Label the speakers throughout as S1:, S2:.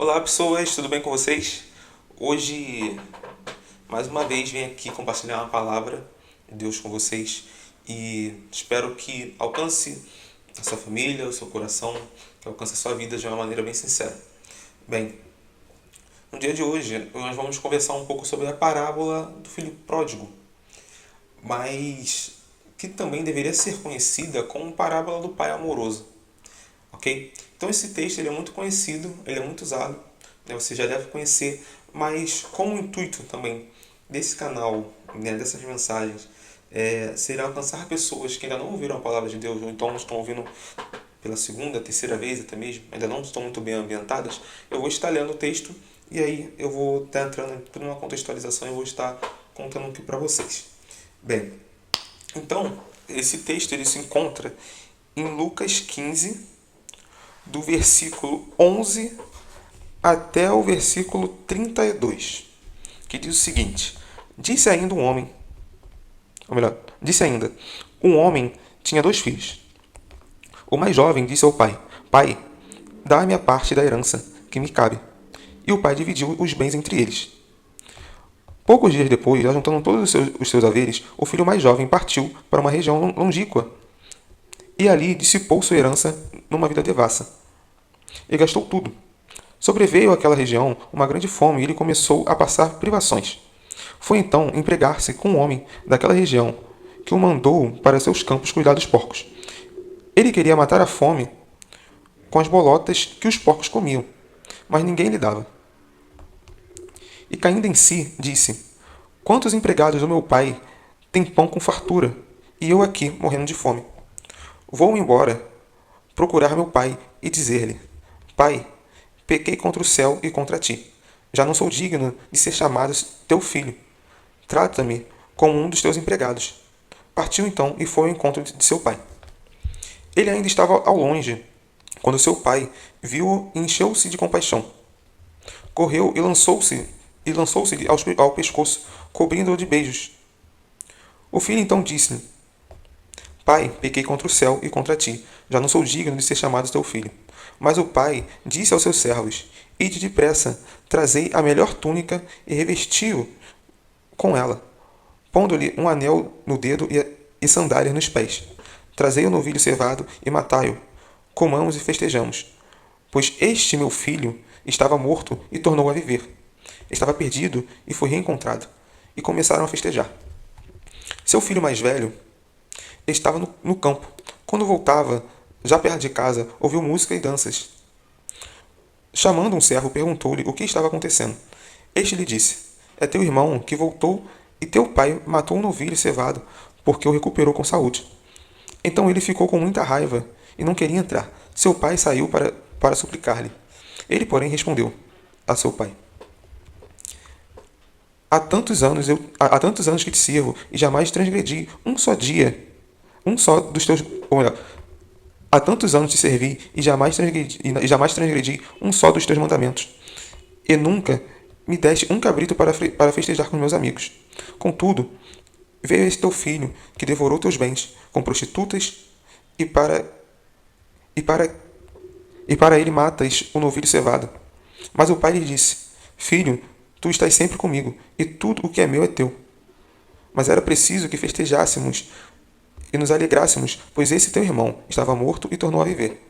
S1: Olá pessoas, tudo bem com vocês? Hoje, mais uma vez, venho aqui compartilhar uma palavra de Deus com vocês e espero que alcance a sua família, o seu coração, que alcance a sua vida de uma maneira bem sincera. Bem, no dia de hoje nós vamos conversar um pouco sobre a parábola do filho pródigo, mas que também deveria ser conhecida como parábola do pai amoroso. Ok? Então esse texto ele é muito conhecido, ele é muito usado, né? Você já deve conhecer, mas com o intuito também desse canal, né, dessas mensagens, será alcançar pessoas que ainda não ouviram a palavra de Deus, ou então estão ouvindo pela segunda, terceira vez até mesmo, ainda não estão muito bem ambientadas. Eu vou estar lendo o texto e aí eu vou estar entrando por uma contextualização e vou estar contando aqui para vocês. Bem, então esse texto ele se encontra em Lucas 15, do versículo 11 até o versículo 32, que diz o seguinte: Disse ainda um homem, ou melhor, disse ainda, um homem tinha dois filhos. O mais jovem disse ao pai: Pai, dá-me a parte da herança que me cabe. E o pai dividiu os bens entre eles. Poucos dias depois, já juntando todos os seus haveres, o filho mais jovem partiu para uma região longínqua e ali dissipou sua herança numa vida devassa. E gastou tudo. Sobreveio àquela região uma grande fome e ele começou a passar privações. Foi então empregar-se com um homem daquela região, que o mandou para seus campos cuidar dos porcos. Ele queria matar a fome com as bolotas que os porcos comiam, mas ninguém lhe dava. E caindo em si, disse: Quantos empregados do meu pai têm pão com fartura, e eu aqui morrendo de fome? Vou embora procurar meu pai e dizer-lhe: Pai, pequei contra o céu e contra ti. Já não sou digno de ser chamado teu filho. Trata-me como um dos teus empregados. Partiu então e foi ao encontro de seu pai. Ele ainda estava ao longe, quando seu pai viu-o e encheu-se de compaixão. Correu e lançou-se-lhe ao pescoço, cobrindo-o de beijos. O filho então disse-lhe: Pai, pequei contra o céu e contra ti. Já não sou digno de ser chamado teu filho. Mas o pai disse aos seus servos: Ide depressa, trazei a melhor túnica e revesti-o com ela, pondo-lhe um anel no dedo e sandálias nos pés. Trazei o novilho cevado e matai-o. Comamos e festejamos. Pois este meu filho estava morto e tornou a viver. Estava perdido e foi reencontrado. E começaram a festejar. Seu filho mais velho estava no campo. Quando voltava, já perto de casa, ouviu música e danças. Chamando um servo, perguntou-lhe o que estava acontecendo. Este lhe disse: É teu irmão que voltou e teu pai matou um novilho cevado, porque o recuperou com saúde. Então ele ficou com muita raiva e não queria entrar. Seu pai saiu para suplicar-lhe. Ele, porém, respondeu a seu pai: há tantos anos que te sirvo e jamais transgredi um só dia, um só dos teus, ou melhor, há tantos anos te servi e jamais transgredi um só dos teus mandamentos. E nunca me deste um cabrito para festejar com meus amigos. Contudo, veio esse teu filho, que devorou teus bens com prostitutas, e para, e para, e para ele matas o novilho cevado. Mas o pai lhe disse: Filho, tu estás sempre comigo, e tudo o que é meu é teu. Mas era preciso que festejássemos e nos alegrássemos, pois esse teu irmão estava morto e tornou a viver.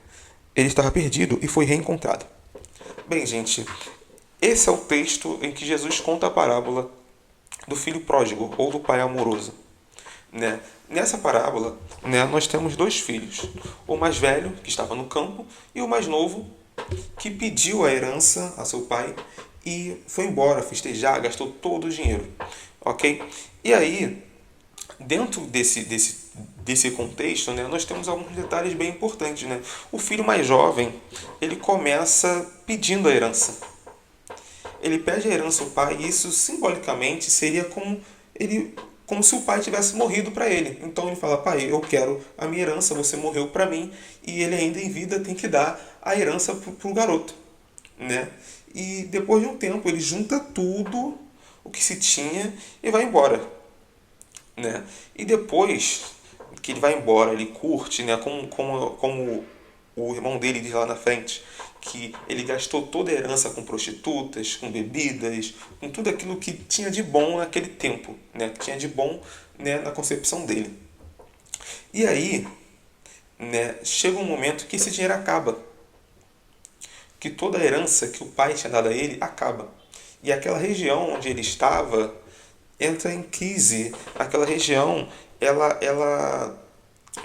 S1: Ele estava perdido e foi reencontrado. Bem, gente, esse é o texto em que Jesus conta a parábola do filho pródigo ou do pai amoroso. Né? Nessa parábola, né, nós temos dois filhos. O mais velho, que estava no campo, e o mais novo, que pediu a herança a seu pai e foi embora festejar, gastou todo o dinheiro. Ok? E aí, dentro desse contexto, né, nós temos alguns detalhes bem importantes. Né? O filho mais jovem, ele começa pedindo a herança. Ele pede a herança ao pai e isso simbolicamente seria como se o pai tivesse morrido para ele. Então ele fala: pai, eu quero a minha herança, você morreu para mim, e ele ainda em vida tem que dar a herança pro garoto, né? E depois de um tempo ele junta tudo o que se tinha e vai embora, né? E depois que ele vai embora, ele curte, né? Como o irmão dele diz lá na frente, que ele gastou toda a herança com prostitutas, com bebidas, com tudo aquilo que tinha de bom naquele tempo, né? Que tinha de bom, né, na concepção dele. E aí, né, chega um momento que esse dinheiro acaba, que toda a herança que o pai tinha dado a ele acaba. E aquela região onde ele estava entra em crise. Aquela região, ela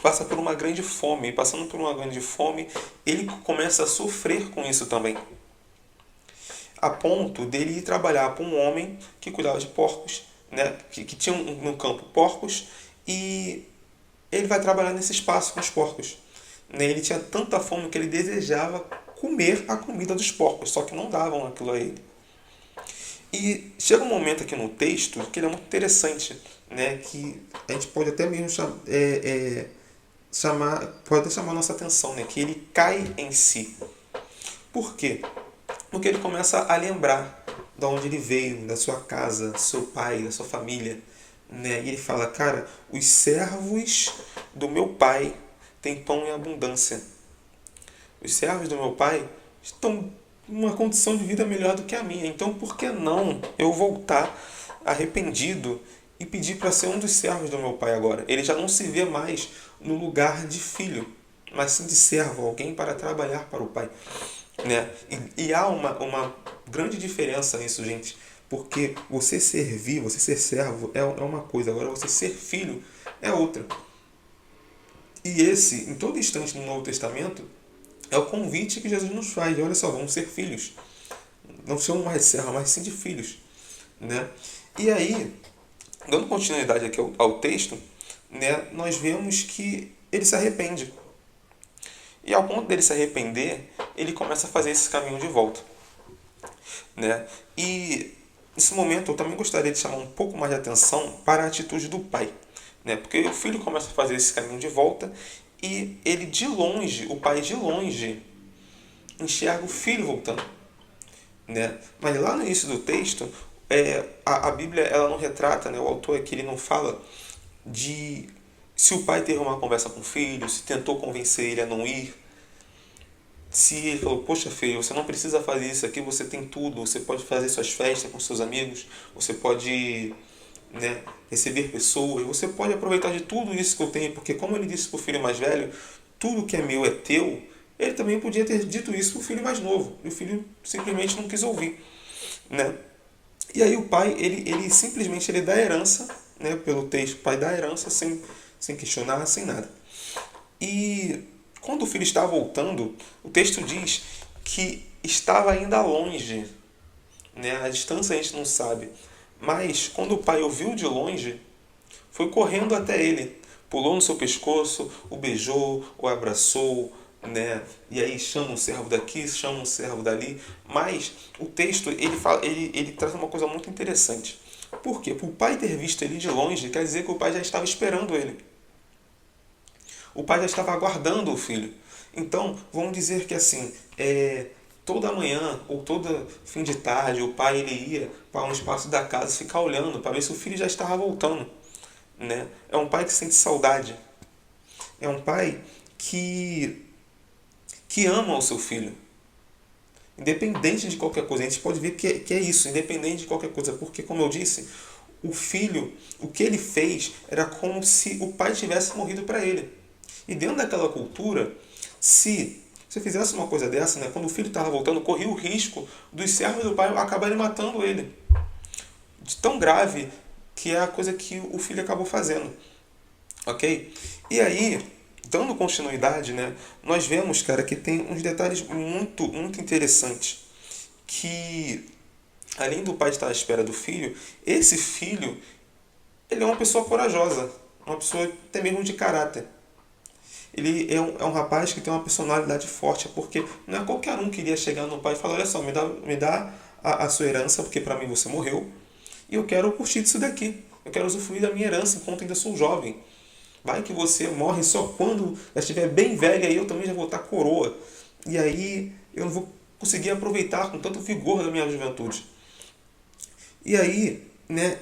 S1: passa por uma grande fome. E passando por uma grande fome, ele começa a sofrer com isso também. A ponto dele ir trabalhar para um homem que cuidava de porcos, né? que tinha no campo porcos, e ele vai trabalhar nesse espaço com os porcos. Né? Ele tinha tanta fome que ele desejava comer a comida dos porcos, só que não davam aquilo a ele. E chega um momento aqui no texto que ele é muito interessante, né? Que a gente pode até mesmo pode até chamar a nossa atenção, né? Que ele cai em si. Por quê? Porque ele começa a lembrar de onde ele veio, da sua casa, do seu pai, da sua família. Né? E ele fala, cara, os servos do meu pai têm pão em abundância. Os servos do meu pai estão numa condição de vida melhor do que a minha. Então, por que não eu voltar arrependido e pedir para ser um dos servos do meu pai agora? Ele já não se vê mais no lugar de filho, mas sim de servo, alguém para trabalhar para o pai. Né? E há uma grande diferença nisso, gente. Porque você servir, você ser servo é uma coisa, agora você ser filho é outra. E esse, em todo instante no Novo Testamento, é o convite que Jesus nos faz. Olha só, vamos ser filhos. Não chamam mais de servo, mas sim de filhos. Né? E aí, dando continuidade aqui ao texto, né, nós vemos que ele se arrepende. E ao ponto dele se arrepender, ele começa a fazer esse caminho de volta. Né? E nesse momento eu também gostaria de chamar um pouco mais de atenção para a atitude do pai. Né? Porque o filho começa a fazer esse caminho de volta e ele de longe, o pai de longe, enxerga o filho voltando. Né? Mas lá no início do texto, a Bíblia ela não retrata, né? O autor aqui ele não fala de se o pai teve uma conversa com o filho, se tentou convencer ele a não ir, se ele falou, poxa filho, você não precisa fazer isso aqui, você tem tudo, você pode fazer suas festas com seus amigos, você pode, né, receber pessoas, você pode aproveitar de tudo isso que eu tenho, porque como ele disse para o filho mais velho, tudo que é meu é teu, ele também podia ter dito isso para o filho mais novo, e o filho simplesmente não quis ouvir. Né? E aí o pai, ele simplesmente ele dá herança, né, pelo texto, o pai dá herança sem questionar, sem nada. E quando o filho está voltando, o texto diz que estava ainda longe. Né? A distância a gente não sabe. Mas quando o pai o viu de longe, foi correndo até ele. Pulou no seu pescoço, o beijou, o abraçou. Né? E aí chama um servo daqui, chama um servo dali. Mas o texto ele traz uma coisa muito interessante. Por quê? Por o pai ter visto ele de longe, quer dizer que o pai já estava esperando ele. O pai já estava aguardando o filho. Então, vamos dizer que assim, toda manhã ou todo fim de tarde, o pai ele ia para um espaço da casa ficar olhando para ver se o filho já estava voltando. Né? É um pai que sente saudade. É um pai que ama o seu filho. Independente de qualquer coisa. A gente pode ver que é isso, independente de qualquer coisa. Porque, como eu disse, o filho, o que ele fez era como se o pai tivesse morrido para ele. E dentro daquela cultura, se você fizesse uma coisa dessa, né, quando o filho estava voltando, corria o risco dos servos do pai acabarem matando ele. De tão grave que é a coisa que o filho acabou fazendo. Ok? E aí, dando continuidade, né, nós vemos, cara, que tem uns detalhes muito, muito interessantes. Que, além do pai estar à espera do filho, esse filho, ele é uma pessoa corajosa. Uma pessoa até mesmo de caráter. Ele é um rapaz que tem uma personalidade forte, porque não é qualquer um que iria chegar no pai e falar, olha só, me dá a sua herança, porque para mim você morreu, e eu quero curtir disso daqui. Eu quero usufruir da minha herança enquanto ainda sou jovem. Vai que você morre só quando já estiver bem velho, aí eu também já vou estar coroa. E aí eu não vou conseguir aproveitar com tanto vigor da minha juventude. E aí, né,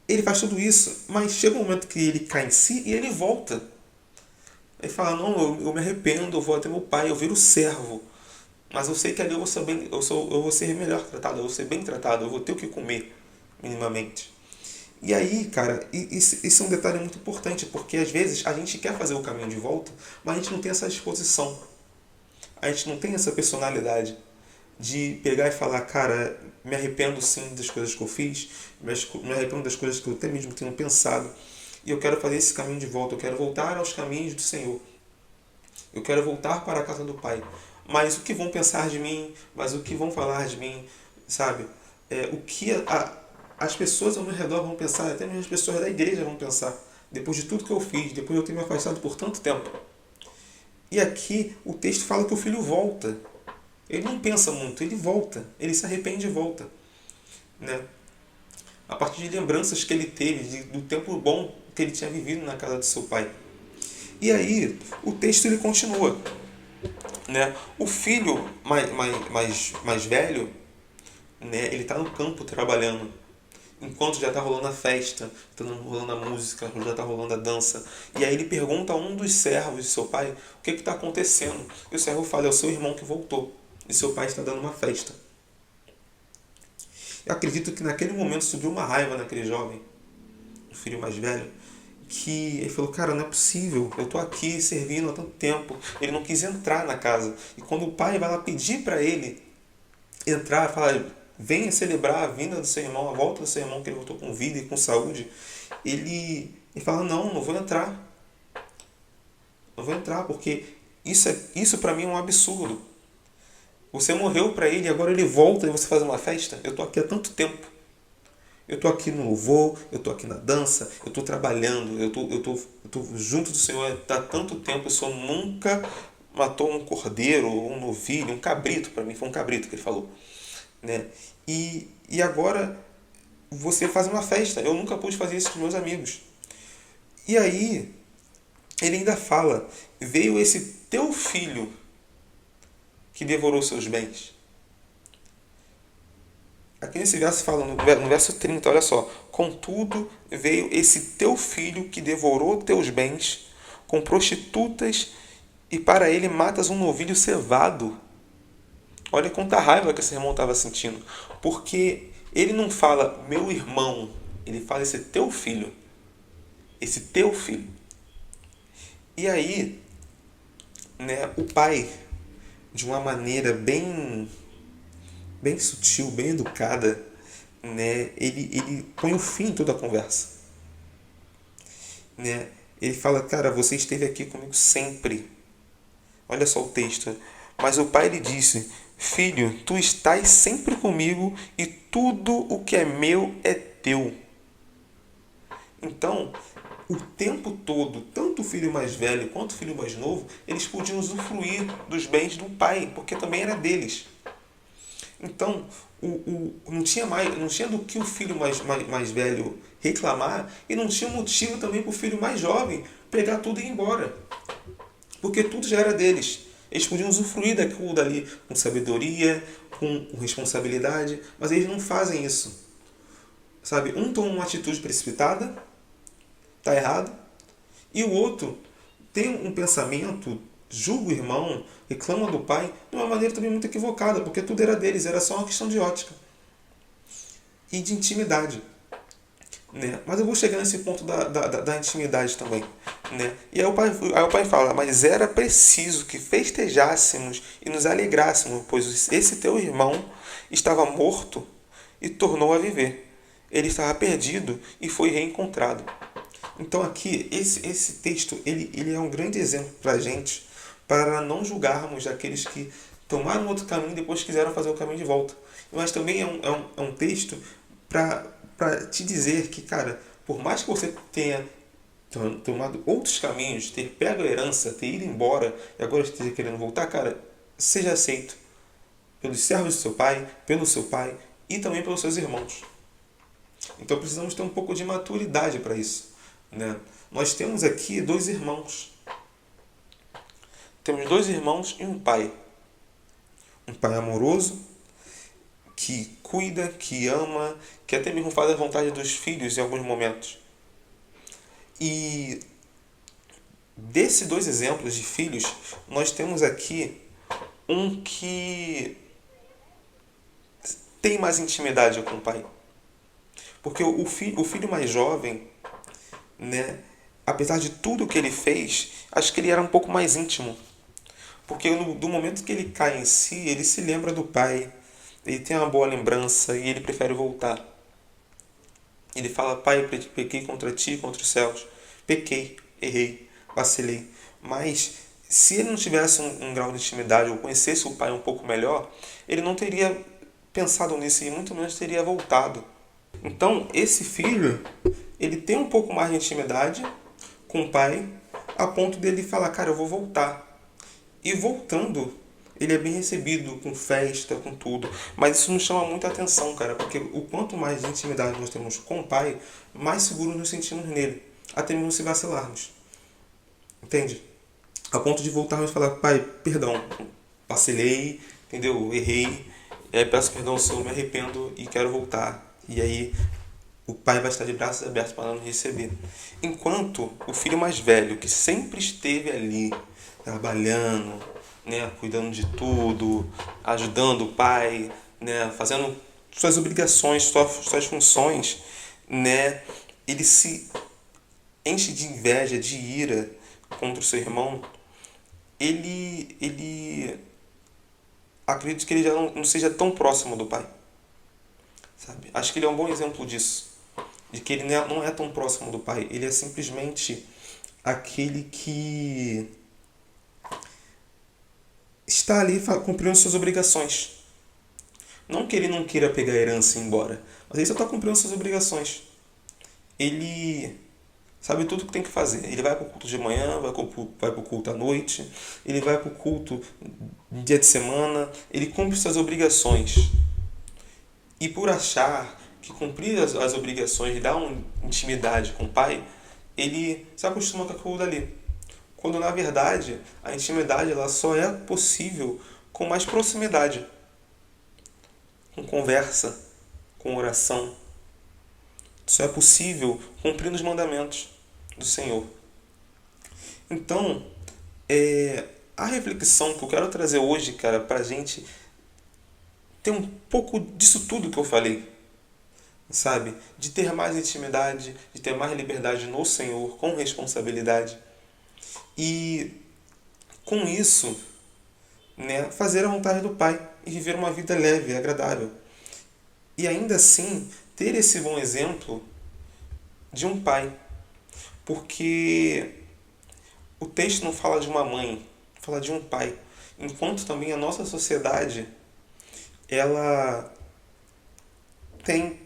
S1: ele faz tudo isso, mas chega um momento que ele cai em si e ele volta. Ele fala, não, eu me arrependo, eu vou até meu pai, eu viro servo. Mas eu sei que ali eu vou ser melhor tratado, eu vou ser bem tratado, eu vou ter o que comer, minimamente. E aí, cara, isso é um detalhe muito importante, porque às vezes a gente quer fazer o caminho de volta, mas a gente não tem essa disposição. A gente não tem essa personalidade de pegar e falar, cara, me arrependo sim das coisas que eu fiz, me arrependo das coisas que eu até mesmo tenho pensado, e eu quero fazer esse caminho de volta, eu quero voltar aos caminhos do Senhor. Eu quero voltar para a casa do Pai. Mas o que vão pensar de mim? Mas o que vão falar de mim? Sabe? O que as pessoas ao meu redor vão pensar, até mesmo as pessoas da igreja vão pensar. Depois de tudo que eu fiz, depois de eu ter me afastado por tanto tempo. E aqui o texto fala que o filho volta. Ele não pensa muito, ele volta. Ele se arrepende e volta. Né? A partir de lembranças que ele teve, do tempo bom que ele tinha vivido na casa do seu pai. E aí, o texto ele continua. Né? O filho mais velho, né, ele está no campo trabalhando, enquanto já está rolando a festa, está rolando a música, já está rolando a dança. E aí ele pergunta a um dos servos de seu pai o que está acontecendo. E o servo fala, é o seu irmão que voltou. E seu pai está dando uma festa. Eu acredito que naquele momento subiu uma raiva naquele jovem, o filho mais velho, que ele falou, cara, não é possível, eu tô aqui servindo há tanto tempo. Ele não quis entrar na casa. E quando o pai vai lá pedir para ele entrar, falar, venha celebrar a vinda do seu irmão, a volta do seu irmão, que ele voltou com vida e com saúde, ele fala, não vou entrar. Não vou entrar, porque isso para mim é um absurdo. Você morreu para ele e agora ele volta e você faz uma festa? Eu tô aqui há tanto tempo. Eu estou aqui no louvor, eu estou aqui na dança, eu estou trabalhando, eu tô junto do Senhor há tanto tempo, o Senhor nunca matou um cordeiro, um novilho, um cabrito, para mim foi um cabrito que ele falou. Né? E agora você faz uma festa, eu nunca pude fazer isso com meus amigos. E aí, ele ainda fala, veio esse teu filho que devorou seus bens. Aqui nesse verso fala, no verso 30, olha só. Contudo, veio esse teu filho que devorou teus bens com prostitutas e para ele matas um novilho cevado. Olha quanta raiva que esse irmão estava sentindo. Porque ele não fala meu irmão, ele fala esse teu filho. Esse teu filho. E aí, né, o pai, de uma maneira bem sutil, bem educada, né, ele põe o fim em toda a conversa. Né? Ele fala, cara, você esteve aqui comigo sempre. Olha só o texto. Mas o pai lhe disse, filho, tu estás sempre comigo e tudo o que é meu é teu. Então, o tempo todo, tanto o filho mais velho quanto o filho mais novo, eles podiam usufruir dos bens do pai, porque também era deles. Então, não tinha do que o filho mais velho reclamar e não tinha motivo também para o filho mais jovem pegar tudo e ir embora. Porque tudo já era deles. Eles podiam usufruir daquilo dali com sabedoria, com responsabilidade, mas eles não fazem isso. Sabe? Um toma uma atitude precipitada, está errado, e o outro tem um pensamento, julga o irmão, reclama do pai, de uma maneira também muito equivocada, porque tudo era deles, era só uma questão de ótica e de intimidade. Né? Mas eu vou chegar nesse ponto da intimidade também. Né? E aí o pai fala, mas era preciso que festejássemos e nos alegrássemos, pois esse teu irmão estava morto e tornou a viver. Ele estava perdido e foi reencontrado. Então aqui, esse texto, ele é um grande exemplo para a gente, para não julgarmos aqueles que tomaram outro caminho e depois quiseram fazer o caminho de volta. Mas também é um texto para te dizer que, cara, por mais que você tenha tomado outros caminhos, ter pego a herança, ter ido embora e agora esteja querendo voltar, cara, seja aceito pelos servos do seu pai, pelo seu pai e também pelos seus irmãos. Então precisamos ter um pouco de maturidade para isso. Né? Nós temos aqui dois irmãos. Temos dois irmãos e um pai. Um pai amoroso, que cuida, que ama, que até mesmo faz a vontade dos filhos em alguns momentos. E desses dois exemplos de filhos, nós temos aqui um que tem mais intimidade com o pai. Porque o filho mais jovem, né, apesar de tudo que ele fez, acho que ele era um pouco mais íntimo. Porque do momento que ele cai em si, ele se lembra do pai, ele tem uma boa lembrança e ele prefere voltar. Ele fala: pai, pequei contra ti, contra os céus. Pequei, errei, vacilei. Mas se ele não tivesse um grau de intimidade ou conhecesse o pai um pouco melhor, ele não teria pensado nisso e muito menos teria voltado. Então, esse filho, ele tem um pouco mais de intimidade com o pai, a ponto dele falar: cara, eu vou voltar. E voltando, ele é bem recebido, com festa, com tudo. Mas isso nos chama muita atenção, cara, porque o quanto mais de intimidade nós temos com o pai, mais seguros nos sentimos nele, até mesmo se vacilarmos. Entende? A ponto de voltarmos e falar: pai, perdão, vacilei, entendeu? Errei, peço perdão ao Senhor, me arrependo e quero voltar. E aí o pai vai estar de braços abertos para nos receber. Enquanto o filho mais velho, que sempre esteve ali, trabalhando, né, cuidando de tudo, ajudando o pai, né, fazendo suas obrigações, suas funções, né, ele se enche de inveja, de ira contra o seu irmão. Ele acredito que ele já não seja tão próximo do pai, sabe? Acho que ele é um bom exemplo disso, de que ele não é tão próximo do pai. Ele é simplesmente aquele que está ali cumprindo suas obrigações. Não que ele não queira pegar a herança e ir embora, mas ele só está cumprindo suas obrigações. Ele sabe tudo o que tem que fazer. Ele vai para o culto de manhã, vai para o culto à noite, ele vai para o culto dia de semana, ele cumpre suas obrigações. E por achar que cumprir as obrigações dá uma intimidade com o pai, ele se acostuma com aquilo dali. Quando na verdade a intimidade ela só é possível com mais proximidade, com conversa, com oração. Só é possível cumprindo os mandamentos do Senhor. Então, a reflexão que eu quero trazer hoje, cara, pra gente ter um pouco disso tudo que eu falei, sabe? De ter mais intimidade, de ter mais liberdade no Senhor, com responsabilidade. E com isso, né, fazer a vontade do Pai e viver uma vida leve e agradável. E ainda assim, ter esse bom exemplo de um pai. Porque o texto não fala de uma mãe, fala de um pai. Enquanto também a nossa sociedade, ela tem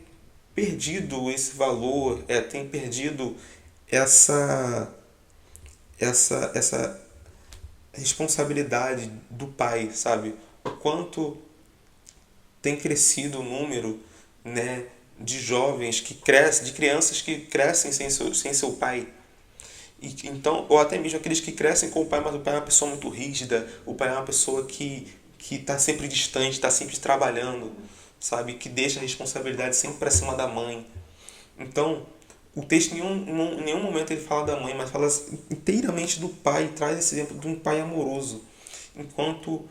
S1: perdido esse valor, tem perdido essa responsabilidade do pai, sabe? O quanto tem crescido o número, né, de jovens que crescem, de crianças que crescem sem seu pai. Então, ou até mesmo aqueles que crescem com o pai, mas o pai é uma pessoa muito rígida, o pai é uma pessoa que está sempre distante, está sempre trabalhando, sabe? Que deixa a responsabilidade sempre para cima da mãe. Então, o texto em nenhum momento ele fala da mãe, mas fala inteiramente do pai, traz esse exemplo de um pai amoroso. Enquanto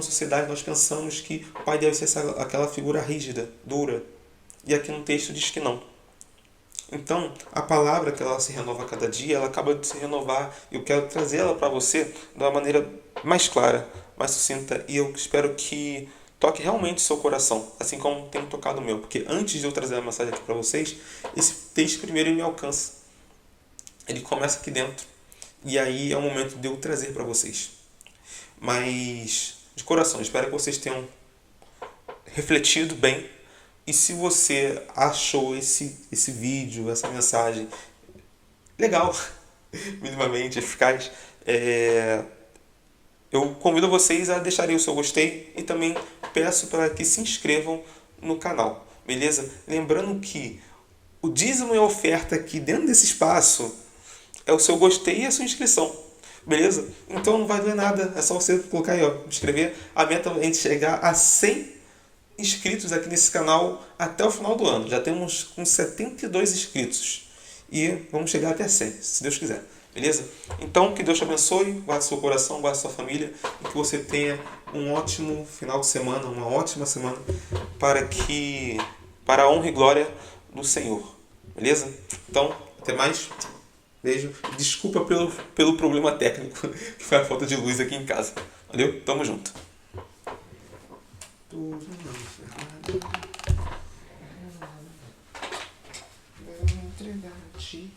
S1: sociedade nós pensamos que o pai deve ser aquela figura rígida, dura. E aqui no texto diz que não. Então, a palavra que ela se renova a cada dia, ela acaba de se renovar. Eu quero trazê-la para você de uma maneira mais clara, mais sucinta. E eu espero que toque realmente o seu coração, assim como tem tocado o meu. Porque antes de eu trazer a mensagem aqui para vocês, esse texto primeiro ele me alcança. Ele começa aqui dentro. E aí é o momento de eu trazer para vocês. Mas, de coração, espero que vocês tenham refletido bem. E se você achou esse vídeo, essa mensagem legal, minimamente eficaz, eu convido vocês a deixarem o seu gostei e também peço para que se inscrevam no canal, beleza? Lembrando que o dízimo e a oferta aqui dentro desse espaço é o seu gostei e a sua inscrição, beleza? Então não vai doer nada, é só você colocar aí, ó, inscrever. A meta é a gente chegar a 100 inscritos aqui nesse canal até o final do ano. Já temos com 72 inscritos. E vamos chegar até 100, se Deus quiser. Beleza? Então, que Deus te abençoe, guarde seu coração, guarde sua família e que você tenha um ótimo final de semana, uma ótima semana, para a honra e glória do Senhor. Beleza? Então, até mais. Beijo. Desculpa pelo problema técnico, que foi a falta de luz aqui em casa. Valeu? Tamo junto. Entregar a ti.